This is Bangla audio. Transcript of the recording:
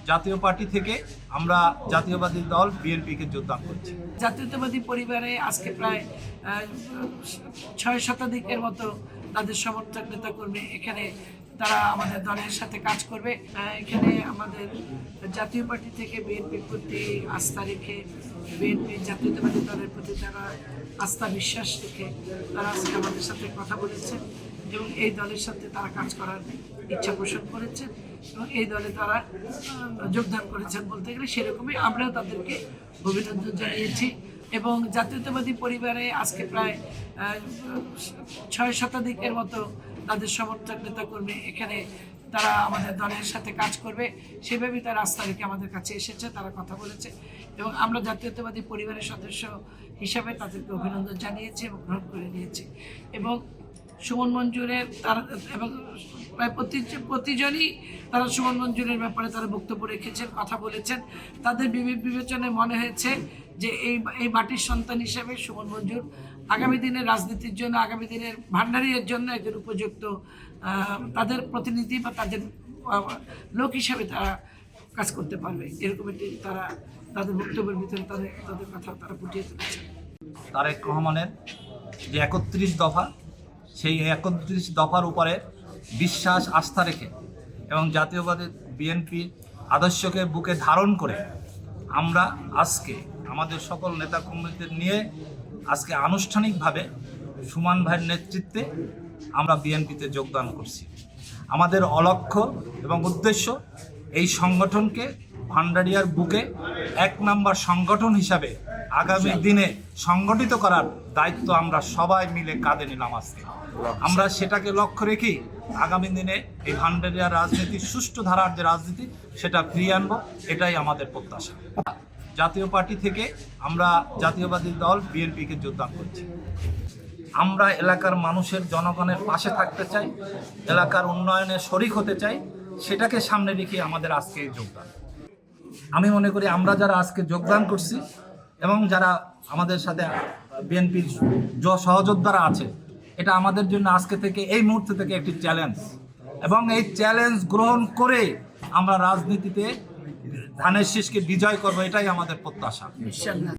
জাতীয় পার্টি থেকে আমরা জাতীয়বাদী দল বিএনপিকে যোগদান করছি। জাতীয়তাবাদী পরিবারে আজকে প্রায় 6 শতাধিকের মতো তাদের সমর্থক নেতাকর্মী এখানে তারা আমাদের দলের সাথে কাজ করবে। এখানে আমাদের জাতীয় পার্টি থেকে বিএনপির প্রতি আস্থা রেখে, বিএনপি জাতীয়তাবাদী দলের প্রতি তারা আস্থা বিশ্বাস রেখে তারা আজকে আমাদের সাথে কথা বলেছেন এবং এই দলের সাথে তারা কাজ করার ইচ্ছা পোষণ করেছেন এবং এই দলে তারা যোগদান করেছেন। বলতে গেলে সেরকমই আমরাও তাদেরকে অভিনন্দন জানিয়েছি এবং জাতীয়তাবাদী পরিবারে আজকে প্রায় 6 শতাধিকের মতো তাদের সমর্থক নেতাকর্মী এখানে তারা আমাদের দলের সাথে কাজ করবে সেভাবেই তারা আস্থা রেখে আমাদের কাছে এসেছে, তারা কথা বলেছে এবং আমরা জাতীয়তাবাদী পরিবারের সদস্য হিসাবে তাদেরকে অভিনন্দন জানিয়েছি এবং গ্রহণ করে নিয়েছি। এবং সুমন মঞ্জুরের তারা এবং প্রায় প্রতিজনই তারা সুমন মঞ্জুরের ব্যাপারে তারা বক্তব্য রেখেছেন, কথা বলেছেন। তাদের বিবেচনায় মনে হয়েছে যে এই মাটির সন্তান হিসেবে সুমন মঞ্জুর আগামী দিনের রাজনীতির জন্য, আগামী দিনের ভান্ডারির জন্য একজন উপযুক্ত তাদের প্রতিনিধি বা তাদের লোক হিসাবে তারা কাজ করতে পারবে, এরকম একটি তারা তাদের বক্তব্যের ভিতরে তাদের কথা তারা ফুটিয়ে তুলেছেন। তারেক রহমানের যে 31 দফা, সেই 31 দফার উপরে বিশ্বাস আস্থা রেখে এবং জাতীয়বাদী বিএনপি আদর্শকে বুকে ধারণ করে আমরা আজকে আমাদের সকল নেতাকর্মীদের নিয়ে আজকে আনুষ্ঠানিকভাবে সুমন ভাইয়ের নেতৃত্বে আমরা বিএনপিতে যোগদান করছি। আমাদের অলক্ষ্য এবং উদ্দেশ্য এই সংগঠনকে ভান্ডারিয়ার বুকে 1 নম্বর সংগঠন হিসাবে আগামী দিনে সংগঠিত করার দায়িত্ব আমরা সবাই মিলে কাঁধে নিলাম আজকে। আমরা সেটাকে লক্ষ্য রেখে আগামী দিনে এই ভান্ডারিয়ার রাজনীতি, সুষ্ঠু ধারার যে রাজনীতি, সেটা ফিরিয়ে আনবো, এটাই আমাদের প্রত্যাশা। জাতীয় পার্টি থেকে আমরা জাতীয়বাদী দল বিএনপিকে যোগদান করছি। আমরা এলাকার মানুষের, জনগণের পাশে থাকতে চাই, এলাকার উন্নয়নে শরিক হতে চাই, সেটাকে সামনে রেখে আমাদের আজকে এই যোগদান। আমি মনে করি আমরা যারা আজকে যোগদান করছি এবং যারা আমাদের সাথে বিএনপির সহযোদ্ধারা আছে, এটা আমাদের জন্য আজকে থেকে, এই মুহূর্ত থেকে একটি চ্যালেঞ্জ এবং এই চ্যালেঞ্জ গ্রহণ করে আমরা রাজনীতিতে ধানের শীষকে বিজয় করবো, এটাই আমাদের প্রত্যাশা।